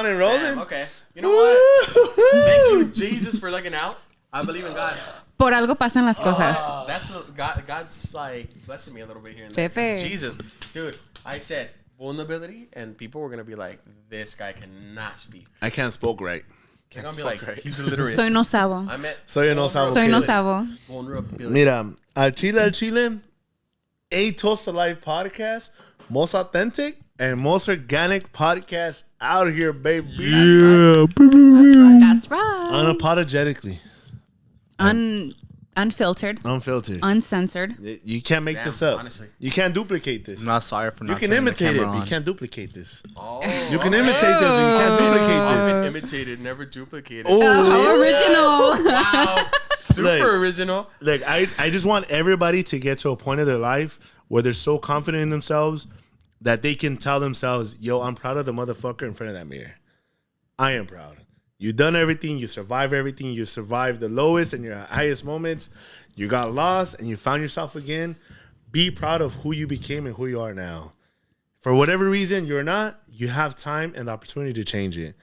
on and rolling. Damn, okay. You know what? Thank you, Jesus, for looking out. I believe in God. Por algo pasan las cosas. That's God's like blessing me a little bit here and there. Pepe. Jesus, dude, I said vulnerability, and people were gonna be like, "This guy cannot speak." I can't spoke right. They're gonna be like, "He's illiterate." Soy no sabo. I meant Soy no sabo. Soy no sabo. vulnerability. Mira, al Chile, a Toast to Life podcast, most authentic and most organic podcast out here, baby. That's right. Unapologetically. Unfiltered. Unfiltered. Uncensored. You can't make this up. Honestly. You can't duplicate this. I'm not sorry for not You can turning the imitate it, camera but you on. can't duplicate this. Oh, You can imitate this, but you can't duplicate this. Often imitated, never duplicated. Oh, How original. Wow, super Like- original. Like, I just want everybody to get to a point of their life where they're so confident in themselves that they can tell themselves, yo, I'm proud of the motherfucker in front of that mirror. I am proud. You've done everything. You survived everything. You survived the lowest and your highest moments. You got lost and you found yourself again. Be proud of who you became and who you are now. For whatever reason you're not, you have time and the opportunity to change it.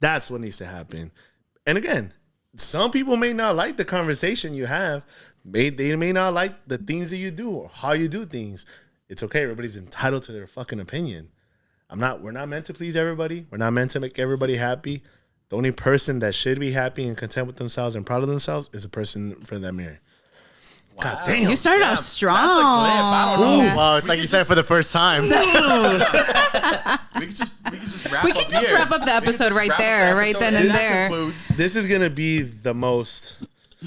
That's what needs to happen. And again, some people may not like the conversation you have. They may not like the things that you do or how you do things. It's okay. Everybody's entitled to their fucking opinion. We're not meant to please everybody. We're not meant to make everybody happy. The only person that should be happy and content with themselves and proud of themselves is a person in front of that mirror. Wow. God damn. You started off strong. That's a clip. I don't know. Wow, it's like you said it for the first time. We could just wrap We up can just here. wrap up the We could episode just right wrap up there, the right episode, then and that there. concludes. This is going to be the most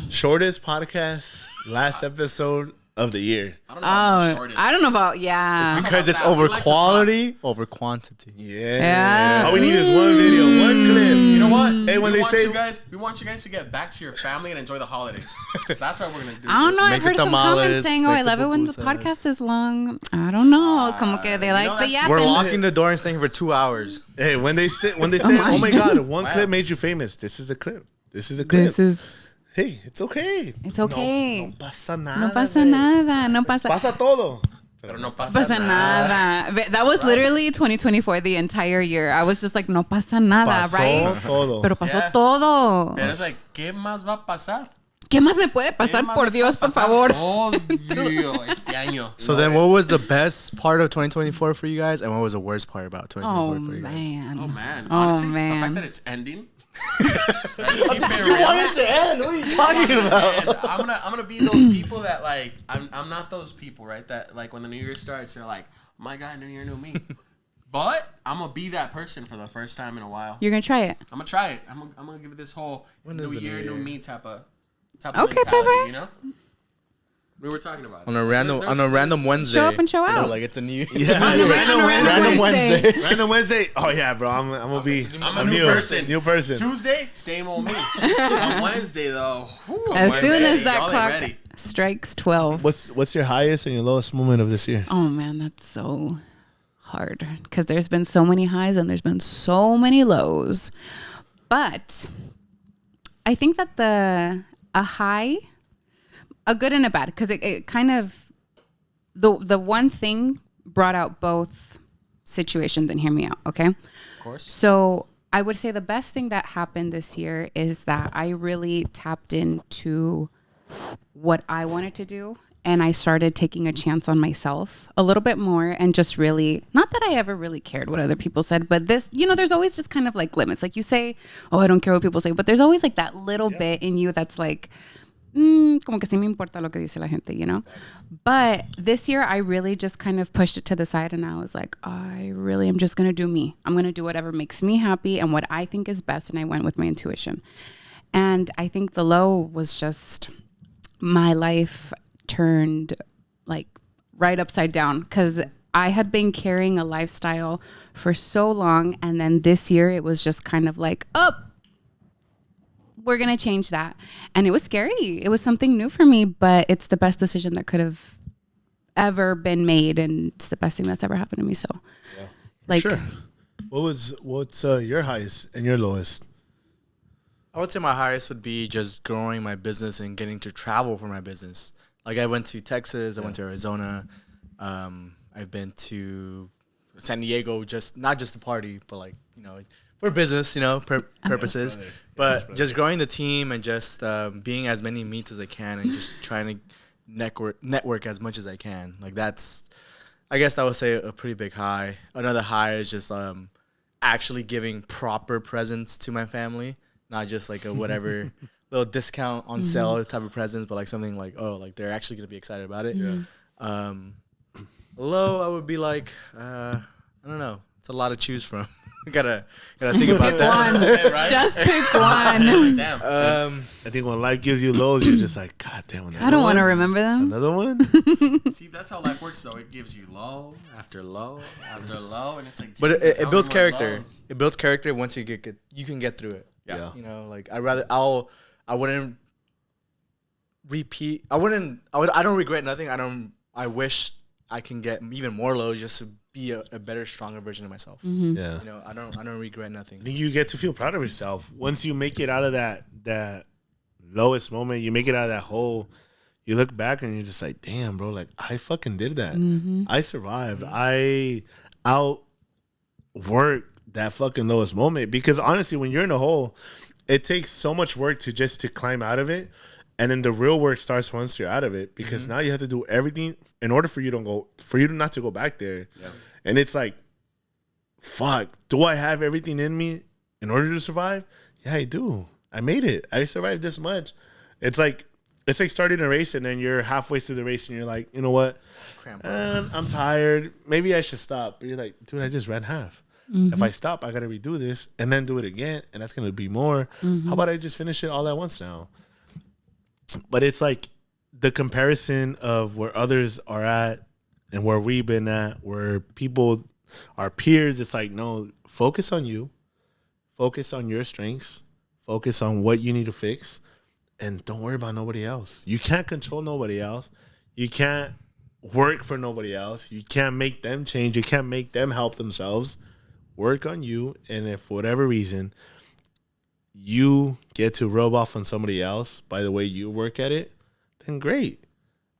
shortest podcast last episode of the year. I don't know about the shortest. I don't know about, yeah. Because it's We over like to quality over quantity. Yeah. All we need is one video, one clip. You know what? Hey, when they say we want you guys to get back to your family and enjoy the holidays. That's what we're gonna do. I don't know. Make I've the heard some tamales, comments saying, "Oh, I make the love it when the pupusas." podcast is long." I don't know. Como que they like know, the that's- yapping. We're locking the door and staying here for 2 hours. hey, when they say, oh my God, one clip made you famous. This is the clip. This is the clip. This is. Hey, it's okay. It's okay. No pasa nada. No pasa babe. nada. No pasa. Pasa todo. Pero no pasa Pasa nada. That was literally 2024, the entire year. I was just like, no pasa nada, Pasó right? todo. Pero pasó Yeah. todo. Pero es like, ¿qué más va a pasar? ¿Qué más me puede pasar? ¿Qué más Por va Dios, a por pasar? favor. Oh, Dios, este año. So then what was the best part of 2024 for you guys? And what was the worst part about 2024 Oh, for you guys? man. Oh man. Oh, Honestly, man. the fact that it's ending. Let's keep it real. to end. What are you talking about? And I'm gonna be those people that like I'm not those people, right? That like when the new year starts, they're like, oh my God, new year, new me. But I'm gonna be that person for the first time in a while. You're going to try it. I'm gonna try it. I'm gonna give it this whole When new is the year, new new year? me type of Okay, mentality, Pepe. you know? We were talking about it. On a random Wednesday. Show up and show You know, out. like it's a new Yeah, random Wednesday. Random Wednesday. Oh yeah, bro. I'm gonna be. I'm a new person. New person. Tuesday, same old me. On Wednesday though, whew, As I'm soon ready. as that Y'all ain't clock ready. strikes 12. What's your highest and your lowest moment of this year? Oh, man, that's so hard. Because there's been so many highs and there's been so many lows. But I think that a high, a good and a bad, because it kind of, the one thing brought out both situations, and hear me out, okay? Of course. So I would say the best thing that happened this year is that I really tapped into what I wanted to do. And I started taking a chance on myself a little bit more and just really, not that I ever really cared what other people said, but this, there's always just kind of like limits. Like you say, oh, I don't care what people say, but there's always like that little bit in you that's like, como que sí me importa lo que dice la gente, But this year I really just kind of pushed it to the side and I was like, I really am just going to do me. I'm going to do whatever makes me happy and what I think is best. And I went with my intuition. And I think the low was just my life turned like right upside down because I had been carrying a lifestyle for so long. And then this year it was just kind of like, we're going to change that. And it was scary. It was something new for me, but it's the best decision that could have ever been made. And it's the best thing that's ever happened to me. So Sure. What's your highest and your lowest? I would say my highest would be just growing my business and getting to travel for my business. Like I went to Texas, I went to Arizona, I've been to San Diego, just not just to party, but like, you know, for business, you know, purposes. But just growing the team and just being as many meets as I can and just trying to network as much as I can. Like that's, I guess I would say a pretty big high. Another high is just actually giving proper presents to my family, not just like a whatever little discount on sale type of presents, but like something like, oh, like they're actually gonna be excited about it. Yeah. Low, I would be like, I don't know. It's a lot to choose from. gotta think about that. One. Right? Just pick one. Damn. I think when life gives you lows, you're just like, God damn. I don't want to remember them. Another one? See, that's how life works, though. It gives you low after low after low, and it's like. But Jesus, it how builds many more character. lows? It builds character once you you can get through it. Yeah. You know, like I wouldn't repeat. I don't regret nothing. I wish I can get even more lows just to be a better, stronger version of myself. Yeah. You know, I don't regret nothing. I think you get to feel proud of yourself. Once you make it out of that lowest moment, you make it out of that hole, you look back and you're just like, damn, bro, like I fucking did that. I survived. I outworked that fucking lowest moment. Because honestly, when you're in a hole, it takes so much work to climb out of it. And then the real work starts once you're out of it, because now you have to do everything in order for you not to go back there. Yeah. And it's like, fuck, do I have everything in me in order to survive? Yeah, I do. I made it. I survived this much. It's like starting a race and then you're halfway through the race and you're like, you know what? I'm tired. Maybe I should stop. But you're like, dude, I just ran half. If I stop, I got to redo this and then do it again. And that's going to be more. How about I just finish it all at once now? But it's like the comparison of where others are at and where we've been at, where people, our peers, it's like, no, focus on you. Focus on your strengths. Focus on what you need to fix. And don't worry about nobody else. You can't control nobody else. You can't work for nobody else. You can't make them change. You can't make them help themselves. Work on you. And if for whatever reason you get to rub off on somebody else by the way you work at it, then great.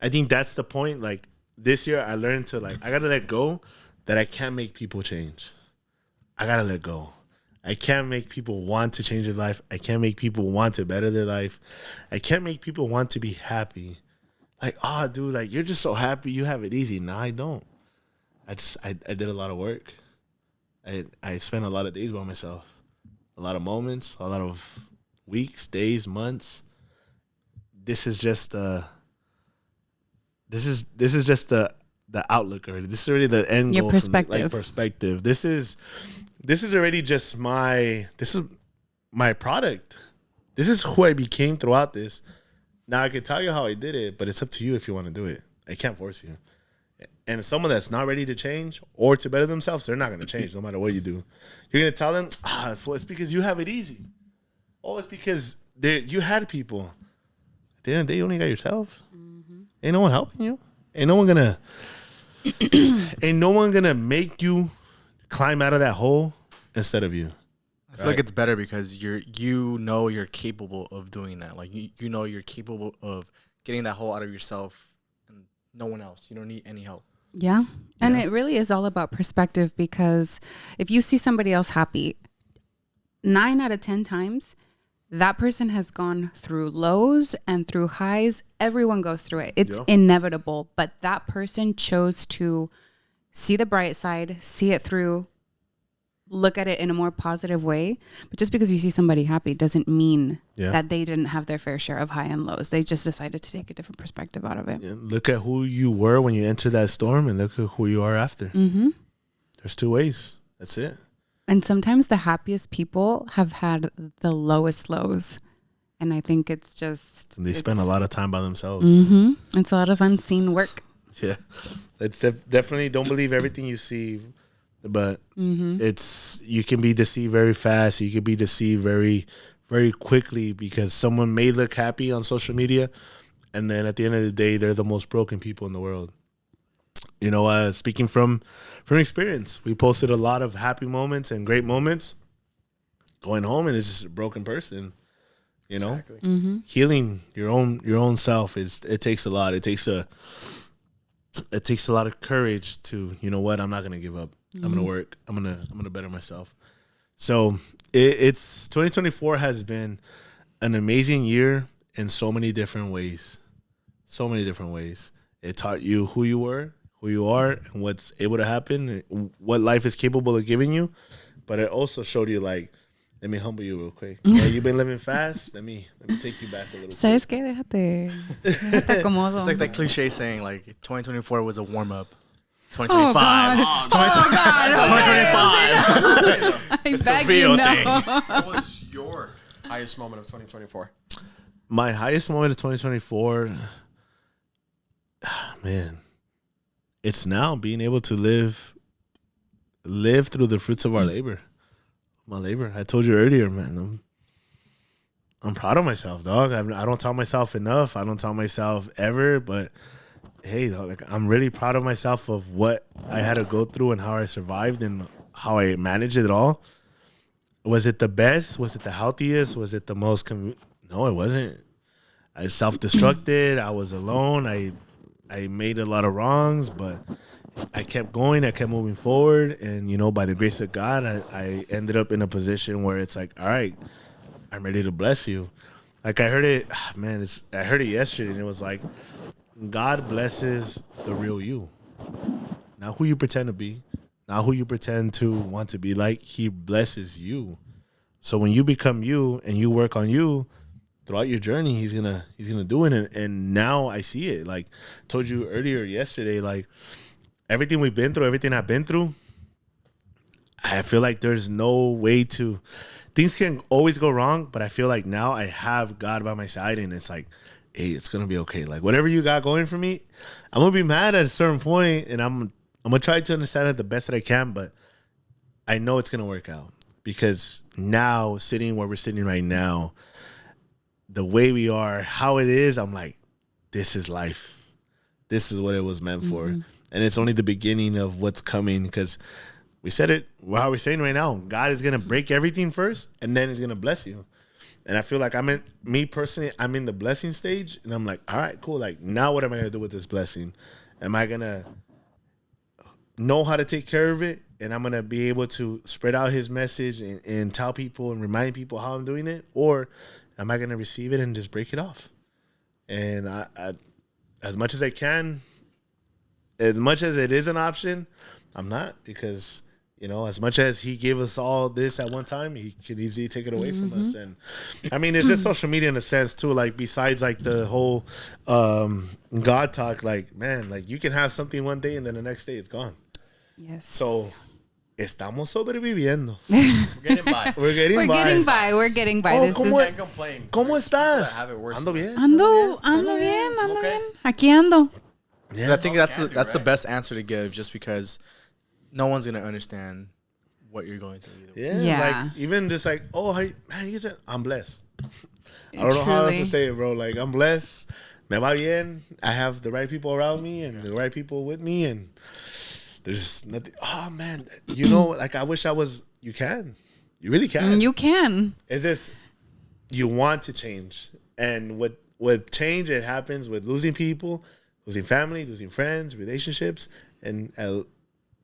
I think that's the point. Like this year I learned to I gotta let go that I can't make people change. I gotta let go. I can't make people want to change their life. I can't make people want to better their life. I can't make people want to be happy. Like, oh dude, like you're just so happy, you have it easy. No, I don't. I did a lot of work. I spent a lot of days by myself. A lot of moments, a lot of weeks, days, months. This is just the outlook already. This is already the end goal. Your perspective. Perspective. This is already just my product. This is who I became throughout this. Now I can tell you how I did it, but it's up to you if you want to do it. I can't force you. And someone that's not ready to change or to better themselves, they're not going to change no matter what you do. You're going to tell them, it's because you have it easy. Oh, it's because you had people. At the end of the day, you only got yourself. Ain't no one helping you. Ain't no one gonna make you climb out of that hole instead of you. I feel like it's better because you're capable of doing that. Like you know you're capable of getting that hole out of yourself and no one else. You don't need any help. Yeah. And it really is all about perspective, because if you see somebody else happy, 9 out of 10 times, that person has gone through lows and through highs. Everyone goes through it. It's inevitable. But that person chose to see the bright side, see it through, look at it in a more positive way. But just because you see somebody happy doesn't mean that they didn't have their fair share of high and lows. They just decided to take a different perspective out of it. Yeah, look at who you were when you entered that storm and look at who you are after. There's 2 ways. That's it. And sometimes the happiest people have had the lowest lows. And I think it's just... They spend a lot of time by themselves. It's a lot of unseen work. Yeah. It's definitely don't believe everything you see. But you can be deceived very fast. You can be deceived very, very quickly because someone may look happy on social media. And then at the end of the day, they're the most broken people in the world. You know, speaking from experience, we posted a lot of happy moments and great moments. Going home and it's just a broken person. You know, healing your own self it takes a lot. It takes a lot of courage to, you know what, I'm not gonna give up. I'm gonna work. I'm gonna better myself. So it's 2024 has been an amazing year in so many different ways. So many different ways. It taught you who you were, who you are, and what's able to happen, what life is capable of giving you. But it also showed you, like, let me humble you real quick. Yeah, you've been living fast. Let me take you back a little. ¿Sabes qué? Déjate acomodo. It's like that cliche saying, like 2024 was a warm up. Oh 2025. God! Oh God! 2025. I It's the beg real you, no. thing. What was your highest moment of 2024? My highest moment of 2024, man, it's now being able to live through the fruits of our labor. My labor. I told you earlier, man. I'm proud of myself, dog. I don't tell myself enough. I don't tell myself ever, but hey, dog, like, I'm really proud of myself of what I had to go through and how I survived and how I managed it all. Was it the best? Was it the healthiest? Was it the most No, it wasn't. I self-destructed. I was alone. I made a lot of wrongs, but I kept going. I kept moving forward. And, by the grace of God, I ended up in a position where it's like, all right, I'm ready to bless you. Like, I heard it, man, I heard it yesterday, and it was like, God blesses the real you. Not who you pretend to be, not who you pretend to want to be like. He blesses you. So when you become you and you work on you, throughout your journey, he's gonna do it. And now I see it. Like I told you earlier yesterday, like everything we've been through, everything I've been through, I feel like there's no way to. Things can always go wrong, but I feel like now I have God by my side, and it's like, hey, it's gonna be okay. Like whatever you got going for me, I'm gonna be mad at a certain point, and I'm gonna try to understand it the best that I can, but I know it's gonna work out because now sitting where we're sitting right now, the way we are, how it is, I'm like, this is life. This is what it was meant for. And it's only the beginning of what's coming, because we said it, how we're saying right now, God is going to break everything first, and then he's going to bless you. And I feel like I'm in the blessing stage, and I'm like, all right, cool. Like, now what am I going to do with this blessing? Am I going to know how to take care of it? And I'm going to be able to spread out his message and tell people and remind people how I'm doing it? Or am I going to receive it and just break it off? And I, as much as I can, as much as it is an option, I'm not, because, as much as he gave us all this at one time, he could easily take it away from us. And I mean, it's just social media in a sense too, like besides like the whole God talk, like, man, like you can have something one day and then the next day it's gone. Yes. So estamos sobreviviendo. We're getting by. We're getting by. We're getting by. Oh, This Can't is, complain. ¿Cómo estás? Have it worse Ando than bien. us. ando bien. Okay. Aquí ando. And I think all that's we can do, that's the right? best answer to give, just because no one's gonna understand what you're going through either way. Yeah. Like even just like, oh, man, I'm blessed. I don't know how else to say it, bro. Like, I'm blessed. Me va bien. I have the right people around me and the right people with me, and there's nothing. Oh man, like I wish I was. You can, you really can. You can. It's just you want to change, and with change, it happens with losing people, losing family, losing friends, relationships, and a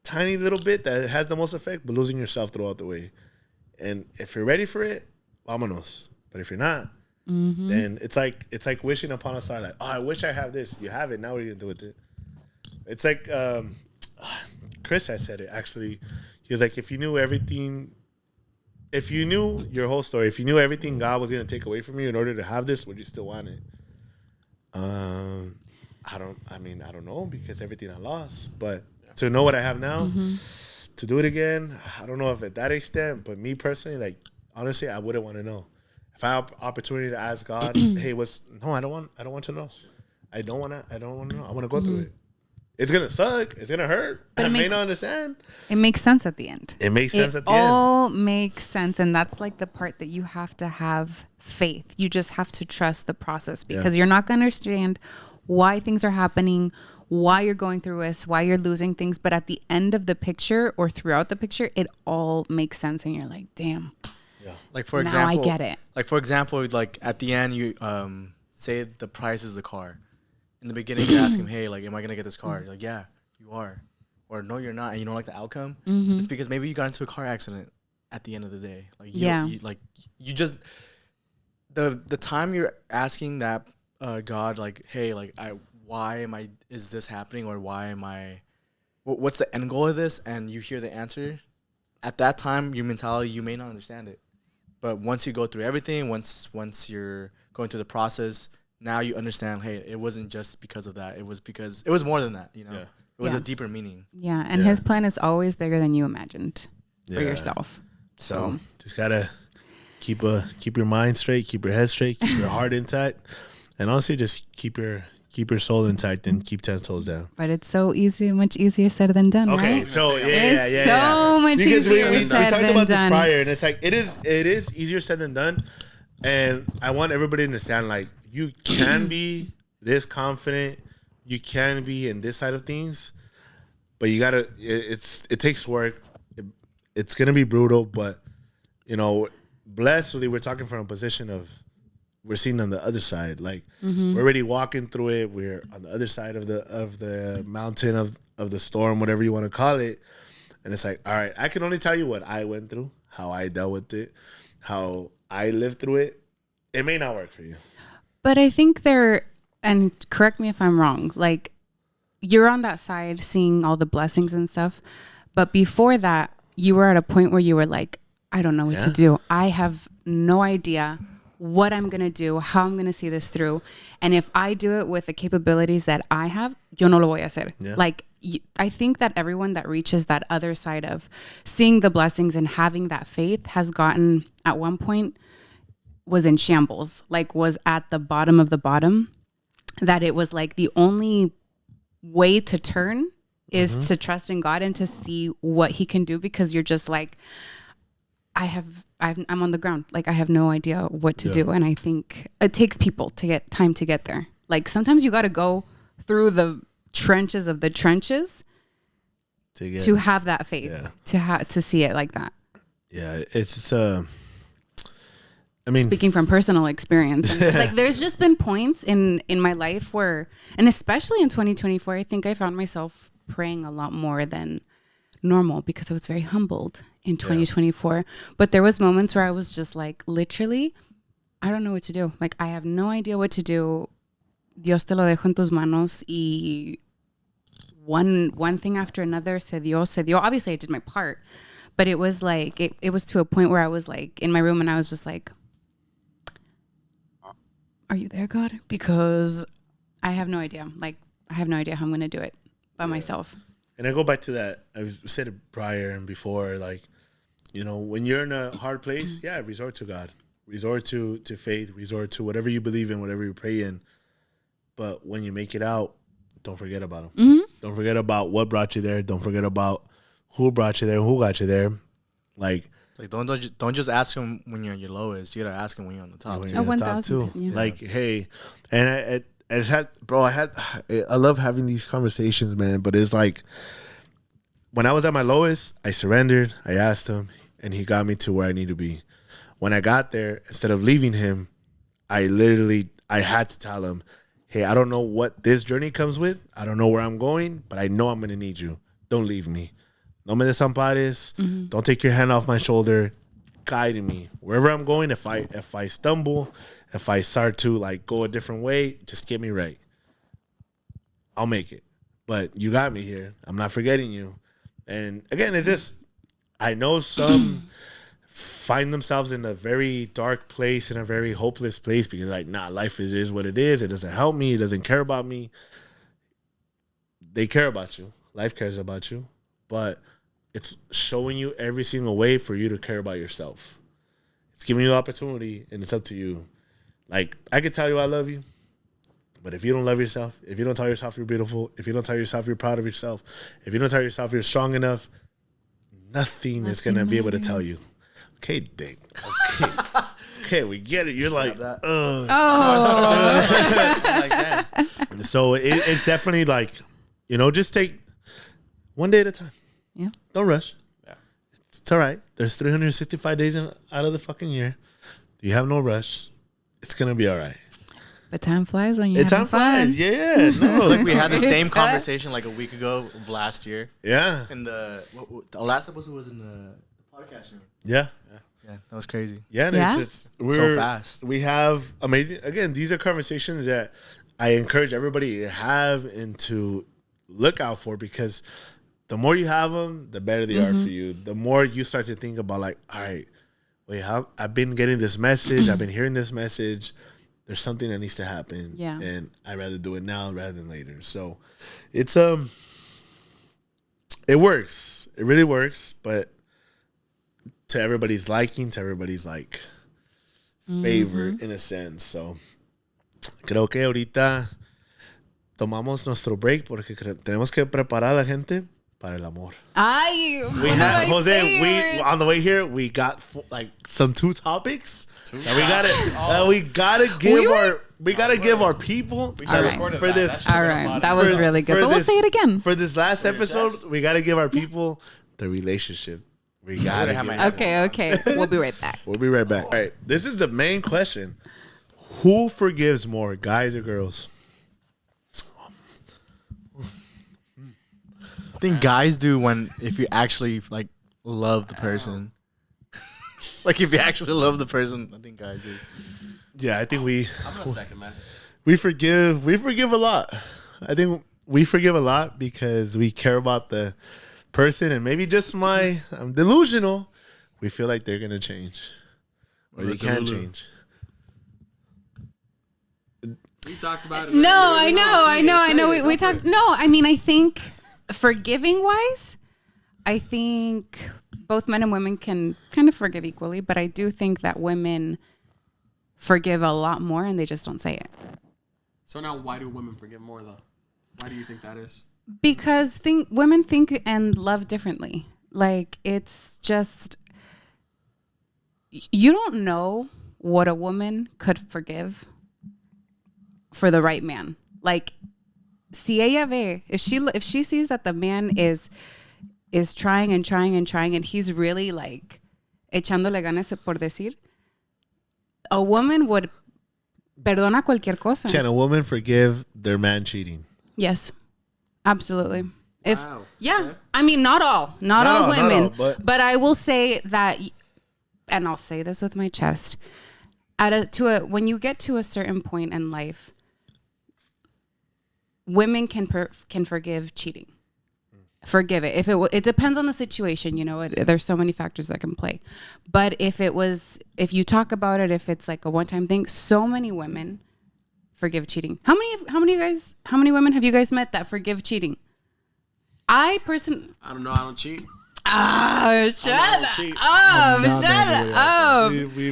tiny little bit that has the most effect, but losing yourself throughout the way. And if you're ready for it, vámonos. But if you're not, then it's like wishing upon a star. Like, oh, I wish I have this. You have it. Now what are you gonna do with it? It's like Chris has said it actually. He was like, if you knew everything, if you knew your whole story, if you knew everything God was gonna take away from you in order to have this, would you still want it? I don't know, because everything I lost. But to know what I have now, to do it again, I don't know if at that extent, but me personally, like, honestly, I wouldn't want to know. If I have opportunity to ask God, hey, I don't want to know. I don't want to know. I want to go through it. It's going to suck. It's going to hurt. I may not understand. It makes sense at the end. It makes sense at the It end. all makes sense. And that's like the part that you have to have faith. You just have to trust the process, because you're not going to understand why things are happening, why you're going through this, why you're losing things. But at the end of the picture or throughout the picture, it all makes sense. And you're like, damn. Like for Now example, I get it. Like for example, like at the end, you say the price is the car. In the beginning, you ask him, "Hey, like, am I gonna get this car?" You're like, "Yeah, you are." or no, you're not, and you don't like the outcome, Mm-hmm. it's because maybe you got into a car accident at the end of the day. Like, Yeah. you just, the time you're asking that God, like, hey, like, is this happening, or why am I, what's the end goal of this? And you hear the answer, at that time, your mentality, you may not understand it. But once you go through everything, once you're going through the process, now you understand, hey, it wasn't just because of that. It was because it was more than that, you know. Yeah. It was Yeah. a deeper meaning. Yeah, and Yeah. his plan is always bigger than you imagined for Yeah. yourself. So just gotta keep your mind straight, keep your head straight, keep your heart intact, and honestly, just keep your soul intact and keep 10 toes down. But it's so easy, much easier said than done, Okay, right? so It's so much because easier we said talked than about this done. prior, and it's like it is easier said than done. And I want everybody to understand, like, you can be this confident, you can be in this side of things, but you gotta. It takes work. It's gonna be brutal, but you know, blessedly, we're talking from a position of we're seeing on the other side. Like we're already walking through it. We're on the other side of the mountain of the storm, whatever you want to call it. And it's like, all right, I can only tell you what I went through, how I dealt with it, how I lived through it. It may not work for you. But I think and correct me if I'm wrong, like you're on that side seeing all the blessings and stuff. But before that, you were at a point where you were like, I don't know what to do. I have no idea what I'm going to do, how I'm going to see this through. And if I do it with the capabilities that I have, yo no lo voy a hacer. Yeah. Like, I think that everyone that reaches that other side of seeing the blessings and having that faith has gotten, at one point, was in shambles, like was at the bottom of the bottom, that it was like the only way to turn is to trust in God and to see what he can do, because you're just like, I'm on the ground. Like I have no idea what to do. And I think it takes people to get time to get there. Like sometimes you got to go through the trenches of the trenches to have that faith, to see it like that. Yeah, it's I mean, Speaking from personal experience, and like there's just been points in my life where, and especially in 2024, I think I found myself praying a lot more than normal because I was very humbled in 2024. But there was moments where I was just like, literally, I don't know what to do. Like I have no idea what to do. Dios te lo dejo en tus manos. Y one thing after another, se dio. Obviously, I did my part, but it was like it was to a point where I was like in my room and I was just like, are you there, God? Because I have no idea. Like, I have no idea how I'm going to do it by myself. and I go back to that. I said it prior and before, like, you know, when you're in a hard place, resort to God. Resort to faith. Resort to whatever you believe in, whatever you pray in. But when you make it out, don't forget about him. Mm-hmm. Don't forget about what brought you there. Don't forget about who brought you there, who got you there. Like don't just ask him when you're on your lowest. You gotta ask him when you're on the top. when Too. you're on the top 1,000%, too. yeah. Like, hey, and I just had, bro, I love having these conversations, man. But it's like when I was at my lowest, I surrendered. I asked him, and he got me to where I need to be. When I got there, instead of leaving him, I had to tell him, hey, I don't know what this journey comes with. I don't know where I'm going, but I know I'm going to need you. Don't leave me. No me desampares. Don't take your hand off my shoulder. Guide me. Wherever I'm going, if I stumble, if I start to like go a different way, just get me right. I'll make it. But you got me here. I'm not forgetting you. And again, it's just, I know some find themselves in a very dark place, in a very hopeless place, because like, nah, life is what it is. It doesn't help me. It doesn't care about me. They care about you. Life cares about you. But it's showing you every single way for you to care about yourself. It's giving you the opportunity, and it's up to you. Like, I could tell you I love you, but if you don't love yourself, if you don't tell yourself you're beautiful, if you don't tell yourself you're proud of yourself, if you don't tell yourself you're strong enough, nothing is going to be able to tell you. Okay, Dick. Okay. Okay, we get it. You're like, Oh. Like that. So it's definitely like, you know, just take one day at a time. Yeah. Don't rush. Yeah. It's all right. There's 365 days out of the fucking year. You have no rush. It's going to be all right. But time flies when you're It's having time flies. fun. Yeah. No. Like we had the same It's conversation like a week ago of last year. Yeah. And the last episode was in the podcast room. Yeah. Yeah, that was crazy. Yeah. And Yeah? we're So fast. We have amazing. Again, these are conversations that I encourage everybody to have and to look out for, because the more you have them, the better they are for you. The more you start to think about, like, all right, wait, how I've been getting this message, I've been hearing this message. There's something that needs to happen, and I'd rather do it now rather than later. So, it's it works. It really works, but to everybody's liking, to everybody's like favor in a sense. So, creo que ahorita tomamos nuestro break porque tenemos que preparar a la gente para el amor. Ay, We have, Jose, we on the way here, we got like some 2 topics that we gotta give our people for this. That All right, that was really good. But we'll say it again. For this last episode, we gotta give our people the relationship. We gotta give it. Okay. We'll be right back. We'll be right back. All right, this is the main question: who forgives more, guys or girls? I think guys do if you actually like love the person. Like if you actually love the person, I think guys do. Yeah, I think I'm gonna second that. we forgive a lot. I think we forgive a lot because we care about the person, and maybe just I'm delusional. We feel like they're gonna change, or they can change. We talked about it. No, I know. We talked. No, I mean, I think forgiving wise, I think both men and women can kind of forgive equally, but I do think that women forgive a lot more and they just don't say it. So now, why do women forgive more though? Why do you think that is? Because women think and love differently. Like, it's just, you don't know what a woman could forgive for the right man. Like, si ella ve, if she sees that the man is trying and he's really like echándole ganas por decir, a woman would perdona cualquier cosa. Can a woman forgive their man cheating? Yes, absolutely. Wow. Okay. I mean, not all women, but I will say that, and I'll say this with my chest, when you get to a certain point in life, women can forgive cheating. Forgive it. It depends on the situation, there's so many factors that can play. But if you talk about it, if it's like a one-time thing, so many women forgive cheating. How many women have you guys met that forgive cheating? I don't know. I don't cheat. Shut up. We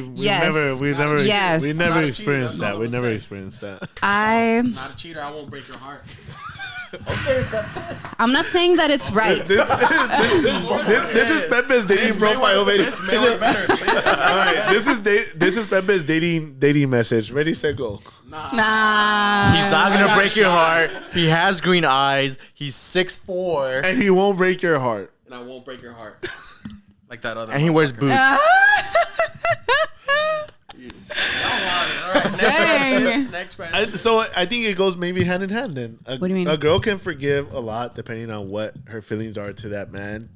never experienced that. We never experienced that. I'm not a cheater. I won't break your heart. I'm not saying that it's right. This is Pepe's dating profile. This may work better. All right, this is Pepe's dating message. Ready, set, go. Nah. He's not gonna break your heart. He has green eyes. He's 6'4", and he won't break your heart. And I won't break your heart. Like that other. And he wears boots. Next question. So I think it goes maybe hand in hand. Then what do you mean? A girl can forgive a lot depending on what her feelings are to that man,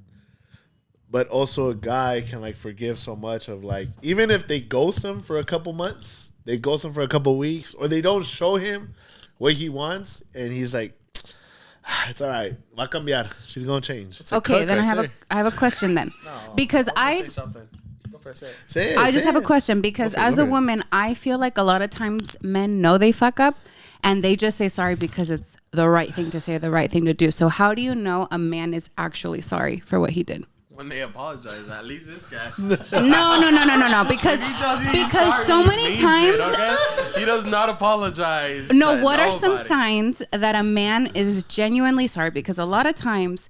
but also a guy can like forgive so much of like, even if they ghost him for a couple months, they ghost him for a couple weeks, or they don't show him what he wants, and he's like, it's all right. Va a cambiar. She's gonna change. Okay, then I have a question then, because say something. I just have a question, because as a woman, I feel like a lot of times men know they fuck up and they just say sorry because it's the right thing to say, the right thing to do. So how do you know a man is actually sorry for what he did? When they apologize, at least this guy. No. Because so many times he does not apologize. No, what are some signs that a man is genuinely sorry? Because a lot of times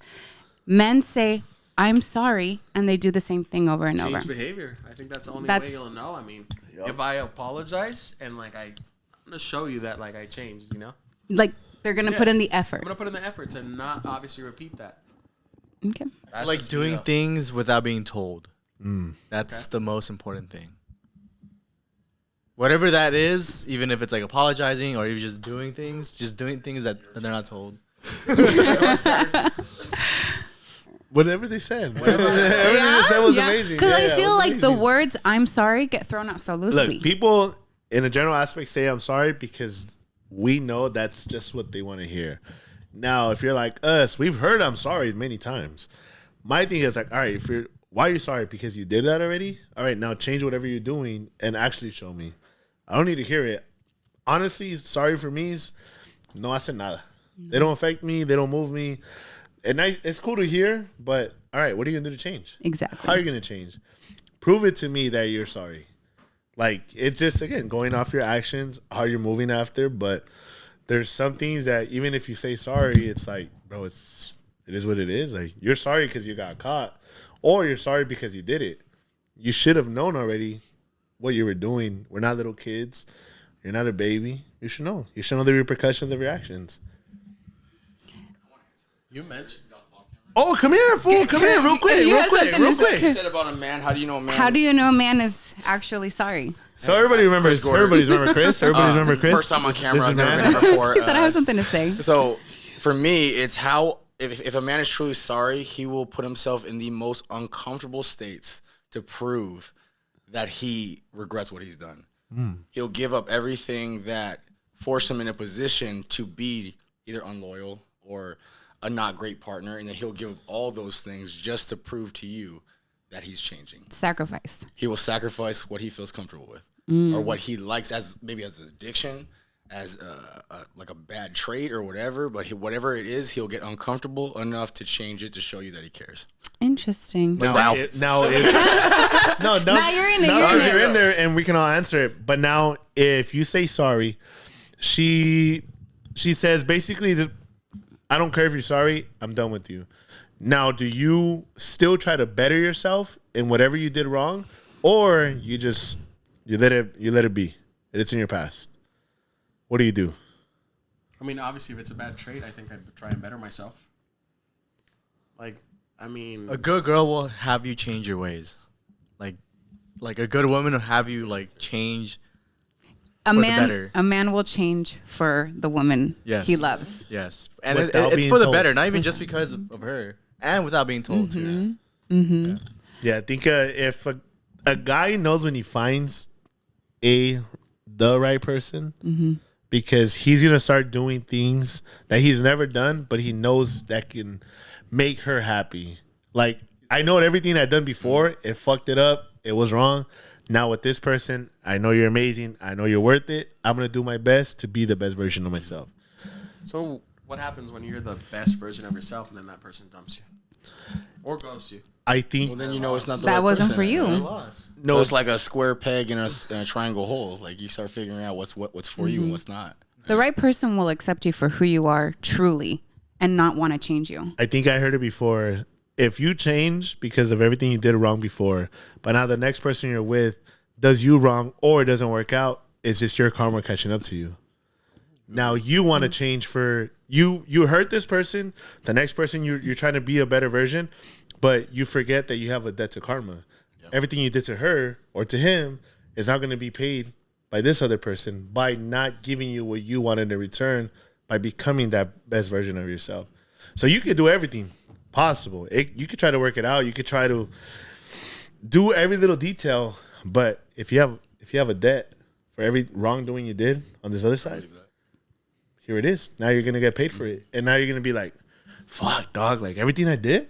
men say, I'm sorry, and they do the same thing over and over. Change behavior. I think that's the only way you'll know. I mean, if I apologize and like I'm gonna show you that like I changed, like they're gonna put in the effort. I'm gonna put in the effort to not obviously repeat that. Okay. That's like doing things without being told. Mm. That's the most important thing. whatever that is, even if it's like apologizing or you're just doing things that they're not told. Whatever they said. Everything they said was amazing. Because I it feel was like the amazing. words "I'm sorry" get thrown out so loosely. Look, people in a general aspect say I'm sorry because we know that's just what they want to hear. Now, if you're like us, we've heard I'm sorry many times. My thing is like, all right, why are you sorry? Because you did that already? All right, now change whatever you're doing and actually show me. I don't need to hear it. Honestly, sorry for me's no hace nada. They don't affect me. They don't move me. And it's cool to hear, but all right, what are you going to do to change? Exactly. How are you going to change? Prove it to me that you're sorry. Like, it's just, again, going off your actions, how you're moving after. But there's some things that even if you say sorry, it's like, bro, it is what it is. Like, you're sorry because you got caught, or you're sorry because you did it. You should have known already what you were doing. We're not little kids. You're not a baby. You should know. You should know the repercussions of your actions. You mentioned. Oh, come here, fool. Come here real quick. You Real had quick. something Real to say. quick. You said about a man. How do you know a man? How do you know a man is actually sorry? So everybody remembers. Chris Gordon. Everybody's remember Chris. Everybody's remember Chris. First time on This camera. is I've never man. been here before. He said I have something to say. So for me, it's how if a man is truly sorry, he will put himself in the most uncomfortable states to prove that he regrets what he's done. He'll give up everything that forced him in a position to be either unloyal or a not great partner, and then he'll give up all those things just to prove to you that he's changing. Sacrifice. He will sacrifice what he feels comfortable with or what he likes as maybe as an addiction, as like a bad trait or whatever, but whatever it is, he'll get uncomfortable enough to change it to show you that he cares. Interesting. Wow. Now you're in it, Now you're in you're it. in there, and we can all answer it. But now, if you say sorry, she says basically, I don't care if you're sorry. I'm done with you. Now, do you still try to better yourself in whatever you did wrong, or you let it be? It's in your past. What do you do? I mean, obviously, if it's a bad trait, I think I'd try and better myself. Like, I mean, A good girl will have you change your ways. Like a good woman will have you like change. A the man, better. a man will change for the woman Yes. he loves. Yes, and Without it's being for the told. better, not even just because of her, and without being told too. Yeah, I think if a guy knows when he finds the right person, because he's gonna start doing things that he's never done, but he knows that can make her happy. Like, I know everything I've done before, it fucked it up, it was wrong. Now with this person, I know you're amazing. I know you're worth it. I'm gonna do my best to be the best version of myself. so what happens when you're the best version of yourself and then that person dumps you or ghosts you? I think Well, then you know it's not the That right wasn't person. for you. No, it's like a square peg in a triangle hole. Like you start figuring out what's for you and what's not. The right person will accept you for who you are truly and not want to change you. I think I heard it before. If you change because of everything you did wrong before, but now the next person you're with does you wrong or it doesn't work out, it's just your karma catching up to you. Now you want to change for you. You hurt this person. The next person you're trying to be a better version, but you forget that you have a debt to karma. Yep. Everything you did to her or to him is not going to be paid by this other person by not giving you what you wanted in return by becoming that best version of yourself. So you could do everything possible. You could try to work it out. You could try to do every little detail, but if you have a debt for every wrongdoing you did on this other side, here it is. Now you're gonna get paid for it, and now you're gonna be like, "Fuck, dog! Like everything I did,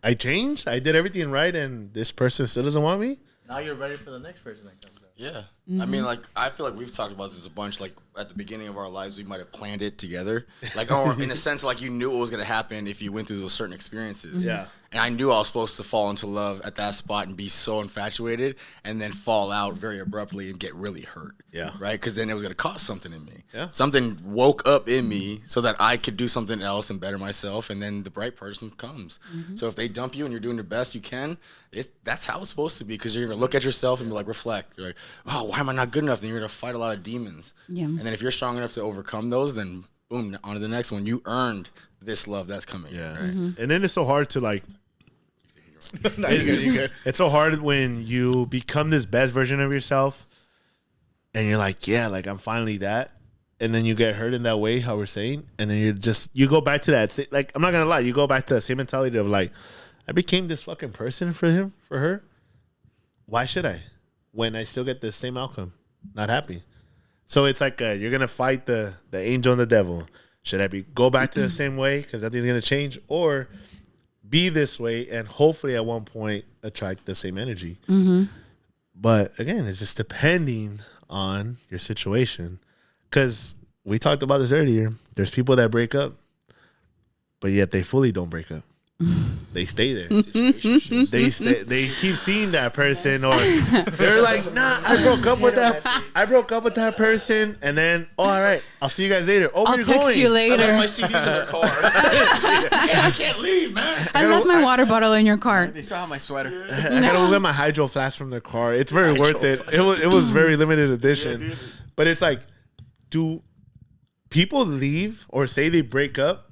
I changed. I did everything right, and this person still doesn't want me." Now you're ready for the next person that comes up. Yeah. I mean, like, I feel like we've talked about this a bunch. Like, at the beginning of our lives, we might have planned it together. Like, or in a sense, like, you knew what was going to happen if you went through those certain experiences. Yeah. And I knew I was supposed to fall into love at that spot and be so infatuated and then fall out very abruptly and get really hurt. Yeah. Right? Because then it was going to cost something in me. Yeah. Something woke up in me so that I could do something else and better myself, and then the right person comes. So if they dump you and you're doing the best you can, that's how it's supposed to be, because you're going to look at yourself and be like, reflect. You're like, oh, why am I not good enough? Then you're going to fight a lot of demons. Yeah. And then if you're strong enough to overcome those, then boom, on to the next one. You earned this love that's coming. Yeah. Right? And then it's so hard to like. No, you good. It's so hard when you become this best version of yourself, and you're like, yeah, like I'm finally that. And then you get hurt in that way, how we're saying, and then you go back to that. Like, I'm not gonna lie, you go back to that same mentality of like, I became this fucking person for her. Why should I? When I still get the same outcome, not happy. So it's like you're gonna fight the angel and the devil. Should I go back to the same way because nothing's gonna change, or be this way and hopefully at one point attract the same energy? Mm-hmm. But again, it's just depending on your situation. Because we talked about this earlier. There's people that break up, but yet they fully don't break up. They stay there. They keep seeing that person, or they're like, nah, I broke up with that person, and then, all right, I'll see you guys later. Oh, I'll text you later. I left my CDs in their car. Yeah, I can't leave, man. I left my water bottle in your car. They still have my sweater. I gotta go get my hydro flask from their car. It's very worth it. It was very limited edition, but it's like, do people leave or say they break up,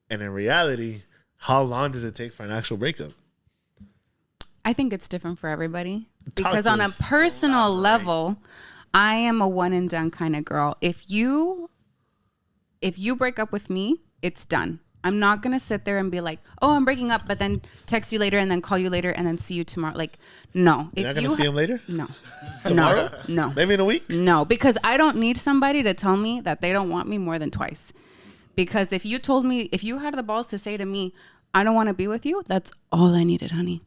and in reality, how long does it take for an actual breakup? I think it's different for everybody, because on a personal level, I am a one and done kind of girl. If you break up with me, it's done. I'm not going to sit there and be like, oh, I'm breaking up, but then text you later and then call you later and then see you tomorrow. Like, no. You're not going to see him later? No. Tomorrow? No. Maybe in a week? No, because I don't need somebody to tell me that they don't want me more than twice. Because if you had the balls to say to me, I don't want to be with you, that's all I needed, honey.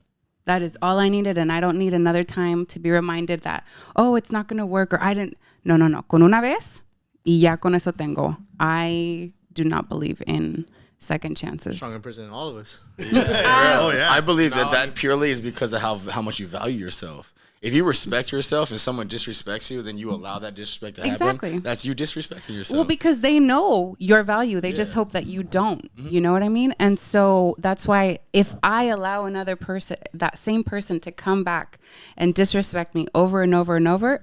That is all I needed. And I don't need another time to be reminded that, oh, it's not going to work, or I didn't. No. Con una vez, y ya con eso tengo. I do not believe in second chances. Stronger person than all of us. I believe that purely is because of how much you value yourself. If you respect yourself and someone disrespects you, then you allow that disrespect to happen. Exactly. That's you disrespecting yourself. Well, because they know your value. They just hope that you don't. Mm-hmm. You know what I mean? And so that's why if I allow another person, that same person, to come back and disrespect me over and over and over,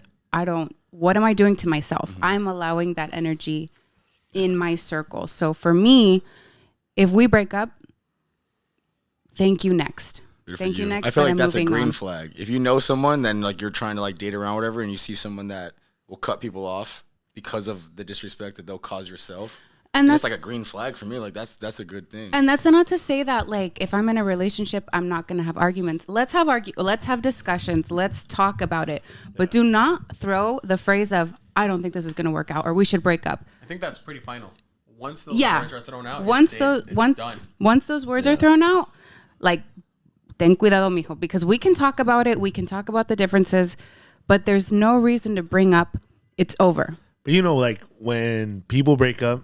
what am I doing to myself? Mm-hmm. I'm allowing that energy in my circle. So for me, if we break up, thank you, next. Thank you, next. I feel like that's a green flag. If you know someone, then like you're trying to like date around, whatever, and you see someone that will cut people off because of the disrespect that they'll cause yourself, and that's like a green flag for me. Like that's a good thing. And that's not to say that like if I'm in a relationship, I'm not gonna have arguments. Let's have discussions. Let's talk about it. But do not throw the phrase of I don't think this is gonna work out, or we should break up. I think that's pretty final. Once those words are thrown out, once those words are thrown out, like, ten cuidado, mijo, because we can talk about it. We can talk about the differences, but there's no reason to bring up it's over. But you know, like when people break up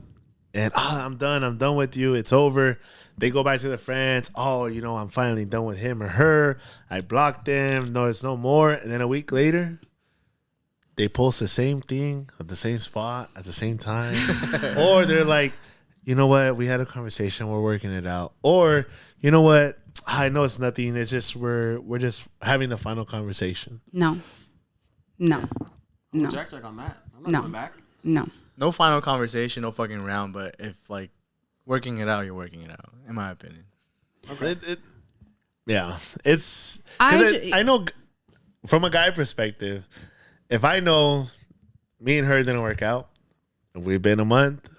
and I'm done with you, it's over. They go back to their friends. Oh, you know, I'm finally done with him or her. I blocked them. No, it's no more. And then a week later, they post the same thing at the same spot at the same time. Or they're like, you know what? We had a conversation. We're working it out. Or, you know what? I know it's nothing. It's just we're just having the final conversation. No. Jack on that. I'm not going back. No final conversation, no fucking round. But if like working it out, you're working it out, in my opinion. Okay. It's I know from a guy perspective, if I know me and her didn't work out, and we've been a month,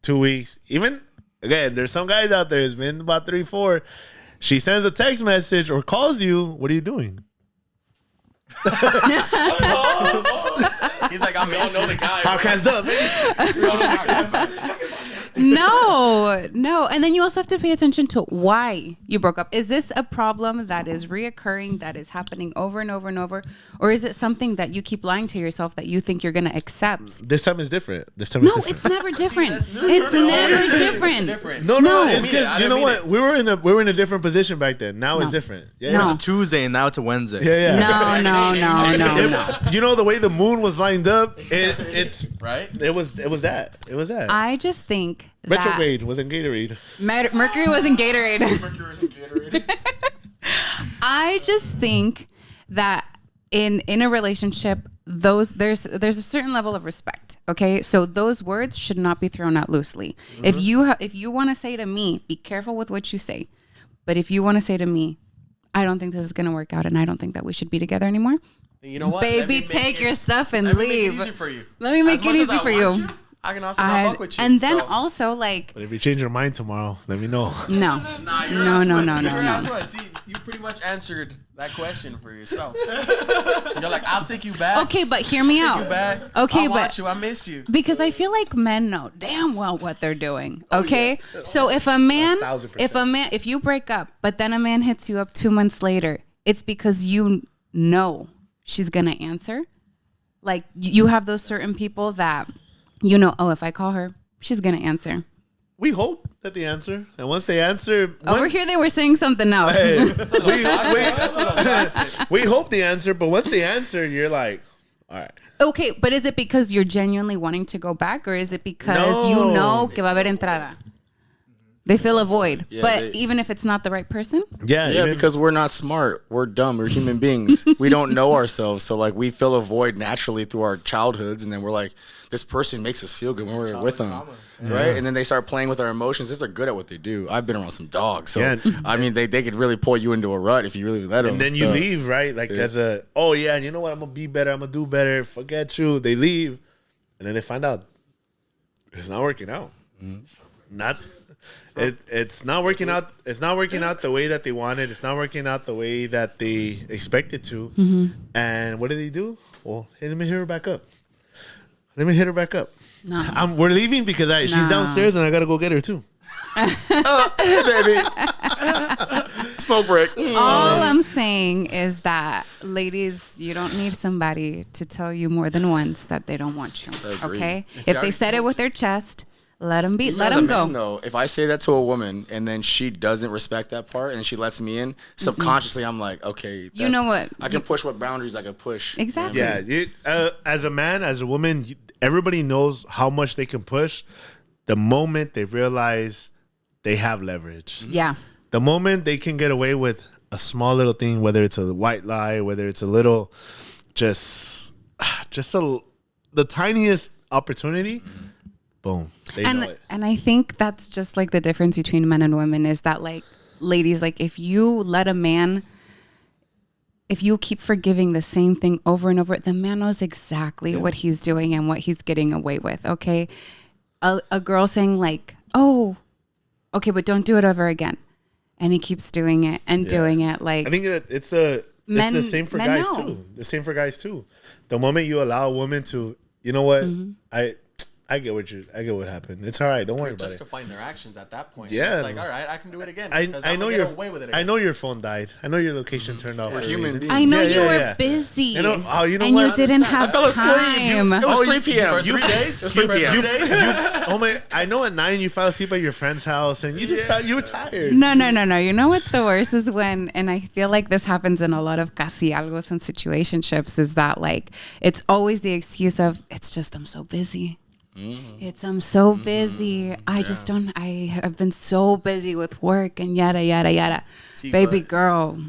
2 weeks, even again, there's some guys out there. It's been about 3, 4. She sends a text message or calls you. What are you doing? He's like, I'm the guy. Podcast done. No. And then you also have to pay attention to why you broke up. Is this a problem that is reoccurring, that is happening over and over and over? Or is it something that you keep lying to yourself that you think you're going to accept? This time is different. It's never different. It's never different. No. It's because, you know what? We were in a different position back then. Now it's different. Yeah. It was a Tuesday and now it's a Wednesday. Yeah. No. You know, the way the moon was lined up, it's right. It was that. I just think retrograde was in Gatorade. Mercury was in Gatorade. I just think that in a relationship, there's a certain level of respect. Okay, so those words should not be thrown out loosely. Mm-hmm. If you want to say to me, be careful with what you say. But if you want to say to me, I don't think this is going to work out, and I don't think that we should be together anymore, You know what? Baby, take your stuff and Let me make it leave. easy for you. Let me make As it much as easy I for want you. I can also not fuck with you. And then so. also like But if you change your mind tomorrow, let me know. no. Nah, you're No. See, you pretty much answered that question for yourself. You're like, I'll take you back. Okay, but hear me Take out. you back. Okay, I want but you. I miss you. because I feel like men know damn well what they're doing. Okay, so if a man, 1000%. if you break up, but then a man hits you up 2 months later, it's because you know she's gonna answer. Like you have those certain people that you know. Oh, if I call her, she's gonna answer. We hope that they answer, and once they answer, Over here they were saying something else. That's a little toxic. we hope they answer. But once they answer, you're like, all right. Okay, but is it because you're genuinely wanting to go back, or is it because you No. know que va a haber entrada? They fill a void, Yeah, but even if it's not the right person, Yeah, Yeah, because we're not smart. We're dumb. We're human beings. We don't know ourselves. So, like, we fill a void naturally through our childhoods. And then we're like, this person makes us feel good when we're with them. Right? And then they start playing with our emotions if they're good at what they do. I've been around some dogs. So, Yeah. I mean, they could really pull you into a rut if you really let them. and then you leave, right? Like as a, oh yeah, and you know what? I'm gonna be better. I'm gonna do better. Forget you. They leave, and then they find out it's not working out. Not. It's not working out. It's not working out the way that they wanted. It's not working out the way that they expected to. And what do they do? Well, hey, let me hit her back up. Let me hit her back up. no. We're leaving because she's Nah. downstairs and I gotta go get her too. hey, baby. Smoke break. All I'm saying is that, ladies, you don't need somebody to tell you more than once that they don't want you. Agreed. Okay? If If they said it with their chest, let them be. Let them go. Though, if I say that to a woman and then she doesn't respect that part and she lets me in, subconsciously I'm like, okay, You know what? I can push what boundaries I can push. Exactly. Yeah, as a man, as a woman, everybody knows how much they can push. The moment they realize they have leverage, Yeah. the moment they can get away with a small little thing, whether it's a white lie, whether it's a little, just the tiniest opportunity, boom, they know it. And I think that's just like the difference between men and women is that, like, ladies, like if you let a man, if you keep forgiving the same thing over and over, the man knows exactly what he's doing and what he's getting away with. Okay. A girl saying like, oh, okay, but don't do it ever again. And he keeps doing it and doing it. Like, I think that it's the same for men guys know. too. The same for guys too. The moment you allow a woman to, you know what, I get what happened. It's all right. Don't worry about it. Justifying their actions at that point. Yeah. It's like, all right, I can do it again. I because know I'm gonna your get away with it I again. know your phone died. I know your location turned off. We're for a human reason. beings. I know Yeah, you yeah, were yeah. busy. You know and what? you didn't have fell asleep. time. It was 3 p.m. For 3 days? It was 3 p.m. 3 days? Oh my! I know at 9 you fell asleep at your friend's house and you just felt you were tired. No. You know what's the worst is when, and I feel like this happens in a lot of casi algos and situationships, is that like it's always the excuse of it's just I'm so busy. I'm so busy. I just don't. I have been so busy with work and yada yada yada. See, Baby but girl,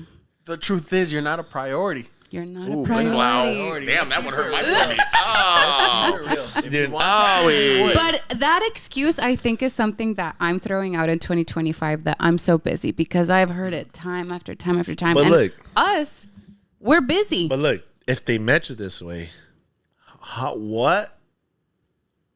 The truth is, you're not a priority. you're not Ooh, a priority. wow. Damn, that one hurt my tummy. Oh. If Dude, you want to, you would. But that excuse, I think, is something that I'm throwing out in 2025, that I'm so busy, because I've heard it time after time after time. But and look. us, we're busy. But look, if they met you this way, what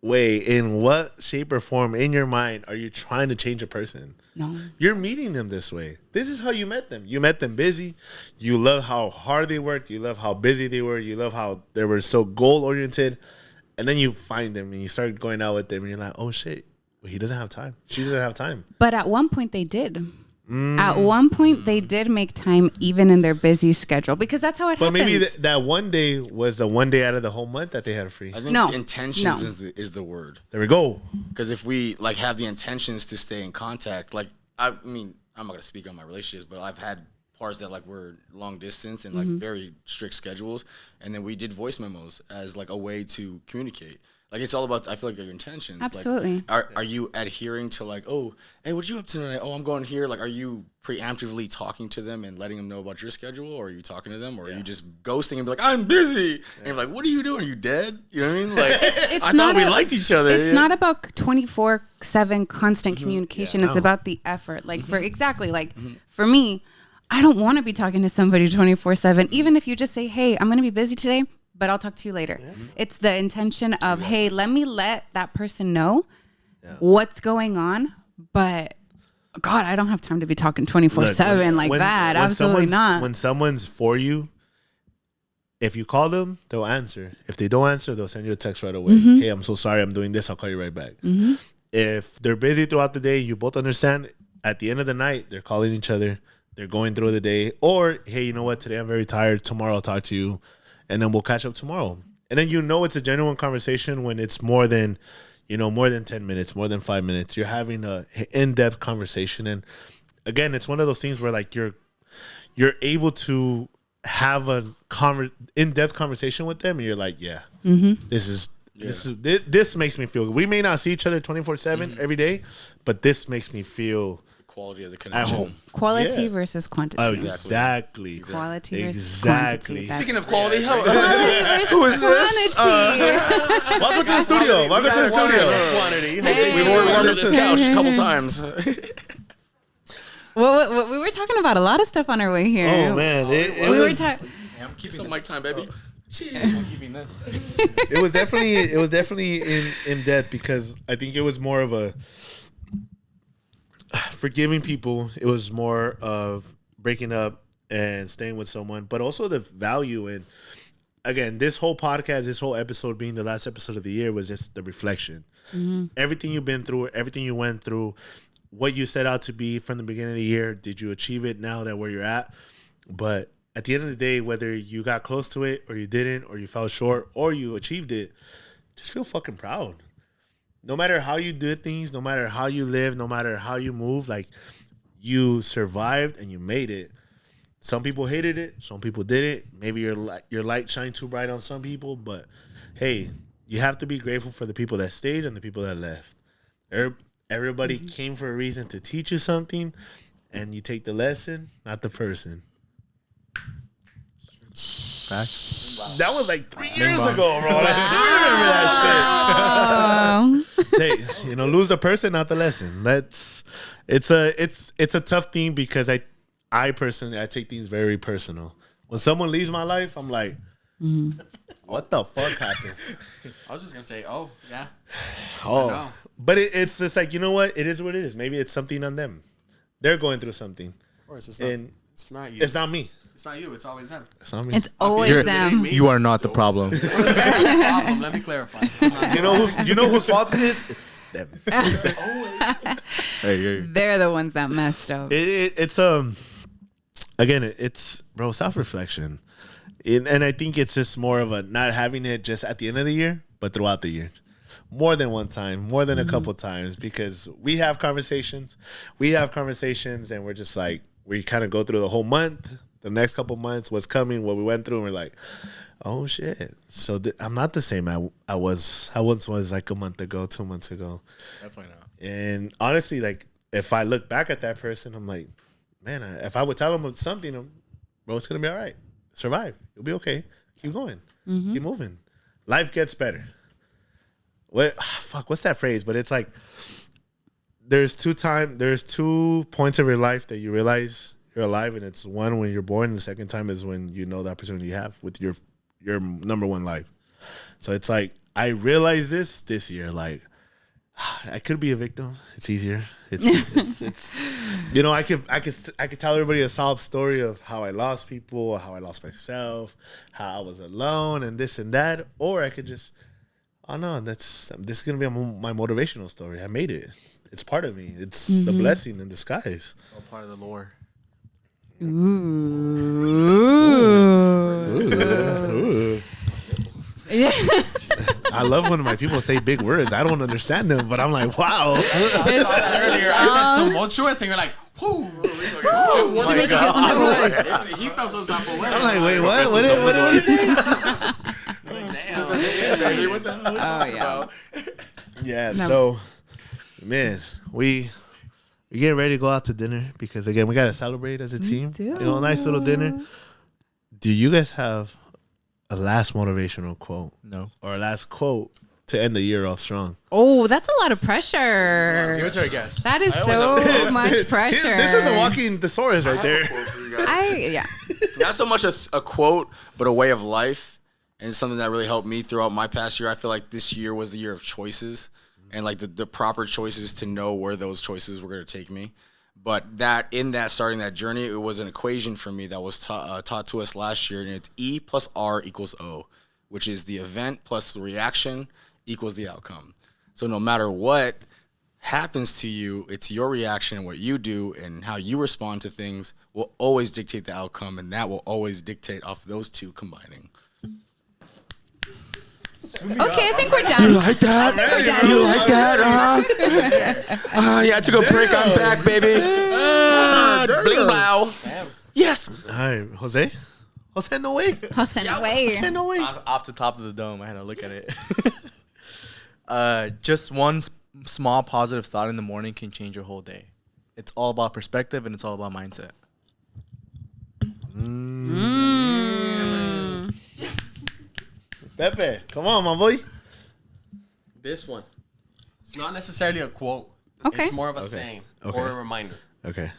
way, in what shape or form in your mind are you trying to change a person? No. You're meeting them this way. This is how you met them. You met them busy. You love how hard they worked. You love how busy they were. You love how they were so goal oriented. And then you find them and you start going out with them and you're like, oh shit, he doesn't have time. She doesn't have time. But at one point they did. At one point they did make time even in their busy schedule, because that's how it But happens. maybe that one day was the one day out of the whole month that they had free. I think No. intentions No. is the word. There we go. Because if we like have the intentions to stay in contact, like I mean, I'm not gonna speak on my relationships, but I've had parts that like were long distance and like very strict schedules, and then we did voice memos as like a way to communicate. Like it's all about, I feel like, your intentions. Absolutely. Like, are you adhering to like, oh, hey, what you up to tonight? Oh, I'm going here. Like, are you preemptively talking to them and letting them know about your schedule, or are you talking to them, or are you just ghosting and be like, I'm busy, and you're like, what are you doing? Are you dead? You know what I mean? Like, It's I not thought we liked each other. It's yeah. not about 24/7 constant communication. It's about the effort. Like for me, I don't want to be talking to somebody 24/7. Even if you just say, hey, I'm going to be busy today, but I'll talk to you later. Yeah. It's the intention of, hey, let me let that person know what's going on. But God, I don't have time to be talking 24/7 like that. Absolutely not. When someone's for you, if you call them, they'll answer. If they don't answer, they'll send you a text right away. Hey, I'm so sorry. I'm doing this. I'll call you right back. If they're busy throughout the day, you both understand. At the end of the night, they're calling each other. They're going through the day. Or, hey, you know what? Today I'm very tired. Tomorrow I'll talk to you. And then we'll catch up tomorrow. And then it's a genuine conversation when it's more than 10 minutes, more than 5 minutes. You're having a in-depth conversation. And again, it's one of those things where like you're able to have a in-depth conversation with them. And you're like, this makes me feel good. We may not see each other 24/7 every day, but this makes me feel quality of the connection. At home. Quality versus quantity. Oh, exactly. Quality versus quantity. Speaking of quality, who is this? Welcome to the studio. Quantity. We've already warmed up this couch a couple times. Well, we were talking about a lot of stuff on our way here. Oh man, we were talking. I'm keeping some mic time, baby. I'm keeping this. It was definitely in depth because I think it was more of a forgiving people. It was more of breaking up and staying with someone, but also the value. And again, this whole podcast, this whole episode being the last episode of the year was just the reflection. Everything you've been through, everything you went through, what you set out to be from the beginning of the year, did you achieve it now that where you're at? But at the end of the day, whether you got close to it or you didn't, or you fell short or you achieved it, just feel fucking proud. No matter how you did things, no matter how you live, no matter how you move, like you survived and you made it. Some people hated it. Some people did it. Maybe your light shined too bright on some people, but hey, you have to be grateful for the people that stayed and the people that left. Everybody came for a reason to teach you something, and you take the lesson, not the person. Facts. That was like 3 years ago, bro. I still remember that shit. Lose the person, not the lesson. It's a tough thing because I personally take things very personal. When someone leaves my life, I'm like, what the fuck happened? I was just gonna say, oh yeah. Oh, but it's just like, you know what? It is what it is. Maybe it's something on them. They're going through something. Of course, it's not you. It's not me. It's not you. It's always them. It's not me. It's always them. You are not the problem. Let me clarify. You know whose fault it is? It's them. They're the ones that messed up. It's bro, self-reflection. And I think it's just more of a not having it just at the end of the year, but throughout the year. More than one time, more than a couple times, because we have conversations, and we're just like, we kind of go through the whole month, the next couple months, what's coming, what we went through, and we're like, oh shit. So I'm not the same I once was like a month ago, 2 months ago. Definitely not. And honestly, like, if I look back at that person, I'm like, man, if I would tell him something, bro, it's going to be all right. Survive. You'll be okay. Keep going. Keep moving. Life gets better. What's that phrase? But it's like there's two points of your life that you realize you're alive, and it's one when you're born, and the second time is when you know the opportunity you have with your number one life. So it's like I realized this year, like I could be a victim. It's easier. It's I could tell everybody a sob story of how I lost people, how I lost myself, how I was alone, and this and that, or I could just, oh no, this is gonna be my motivational story. I made it. It's part of me. It's the blessing in disguise. It's all part of the lore. Ooh. Yeah. I love when my people say big words. I don't understand them, but I'm like, wow. I saw that earlier. I said tumultuous, and you're like, whoo. What did he felt some type of way. I'm like, wait, what? What did he say? Damn. Oh yeah. Yeah. So, man, we get ready to go out to dinner because again, we gotta celebrate as a team. A nice little dinner. Do you guys have a last motivational quote? No. Or a last quote to end the year off strong? Oh, that's a lot of pressure. Give it to our guest. That is so much pressure. This is a walking thesaurus right there. Quote for you guys. Yeah. Not so much a quote, but a way of life, and it's something that really helped me throughout my past year. I feel like this year was the year of choices, and like the proper choices to know where those choices were going to take me. But starting that journey, it was an equation for me that was taught to us last year, and it's E plus R equals O, which is the event plus the reaction equals the outcome. So no matter what happens to you, it's your reaction and what you do and how you respond to things will always dictate the outcome, and that will always dictate off those two combining. Okay, I think we're done. You like that? We're done. You like that? Yeah, I took a break. I'm back, baby. Bling blow. Yes. All right, Jose, no way. Jose, no way. Jose, no way. Off the top of the dome, I had to look at it. Just one small positive thought in the morning can change your whole day. It's all about perspective and it's all about mindset. Pepe, come on, my boy. This one. It's not necessarily a quote. Okay. It's more of a saying or a reminder Okay.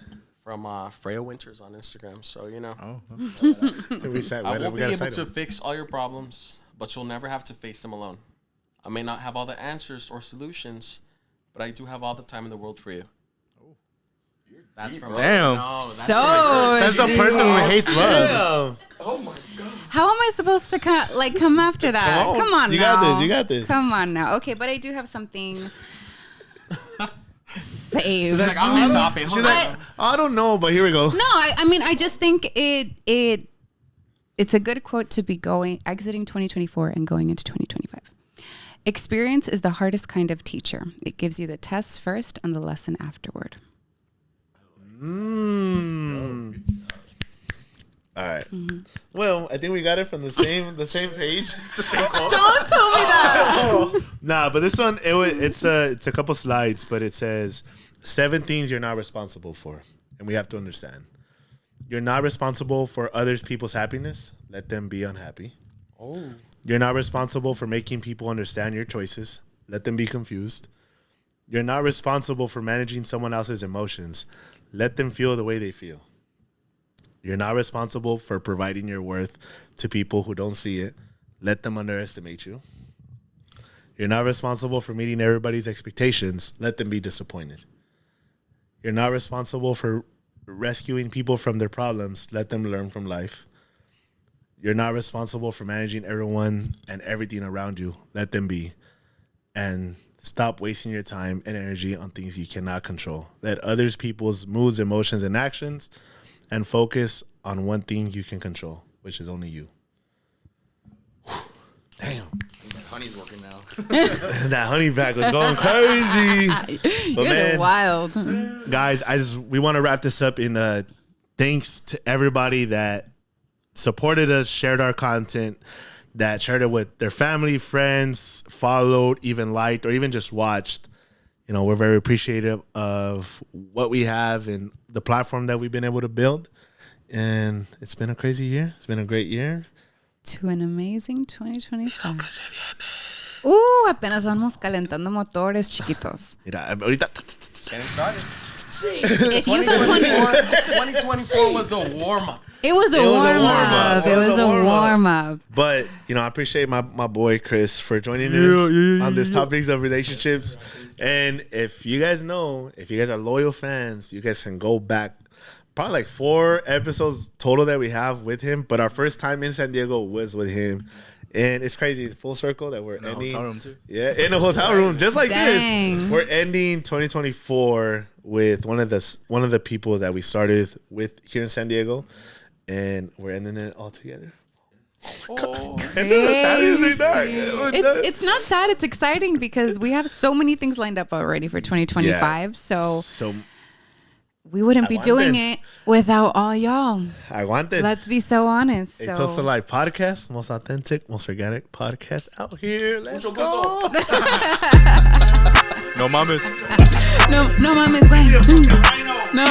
from Freya Winters on Instagram. So, you know. Oh. I won't be able to fix all your problems, but you'll never have to face them alone. I may not have all the answers or solutions, but I do have all the time in the world for you. That's from Damn. So Says the person who hates love. Oh my God. how am I supposed to come after that? Come on You now. got this. You got this. Come on now. Okay, but I do have something saved. Like, I'm on topic. She's like, I don't know, but here we go. No, I mean, I just think it's a good quote to be exiting 2024 and going into 2025. Experience is the hardest kind of teacher. It gives you the tests first and the lesson afterward. All right. Well, I think we got it from the same page. The same quote. Don't tell me that. Nah, but this one it's a couple slides, but it says 7 things you're not responsible for, and we have to understand. You're not responsible for other people's happiness. Let them be unhappy. Oh. You're not responsible for making people understand your choices. Let them be confused. You're not responsible for managing someone else's emotions. Let them feel the way they feel. You're not responsible for providing your worth to people who don't see it. Let them underestimate you. You're not responsible for meeting everybody's expectations. Let them be disappointed. You're not responsible for rescuing people from their problems. Let them learn from life. You're not responsible for managing everyone and everything around you. Let them be. And stop wasting your time and energy on things you cannot control. Let others people's moods, emotions, and actions, and focus on one thing you can control, which is only you. Damn. Honey's working now. That honey pack was going crazy. But You're wild. guys, we want to wrap this up in thanks to everybody that supported us, shared our content, that shared it with their family, friends, followed, even liked, or even just watched. You know, we're very appreciative of what we have and the platform that we've been able to build. And it's been a crazy year. It's been a great year. To an amazing 2025. Apenas vamos calentando motores, chiquitos. Mira, ahorita. Getting started. If you saw 2024 was a warm-up. it was a warm-up. It was a warm-up. But, you know, I appreciate my boy Chris for joining us on this topics of relationships. And if you guys are loyal fans, you guys can go back probably like 4 episodes total that we have with him. But our first time in San Diego was with him. And it's crazy, full circle that we're ending. Hotel room too. Yeah, in a hotel room, just like Dang. this. We're ending 2024 with one of the people that we started with here in San Diego, and we're ending it all together. Oh. It's not sad. It's exciting because we have so many things lined up already for 2025. So we wouldn't be doing it without all y'all. Aguante. Let's be so honest. It's also like podcast, most authentic, most organic podcast out here. Let's go. No mames. No mames, güey. No.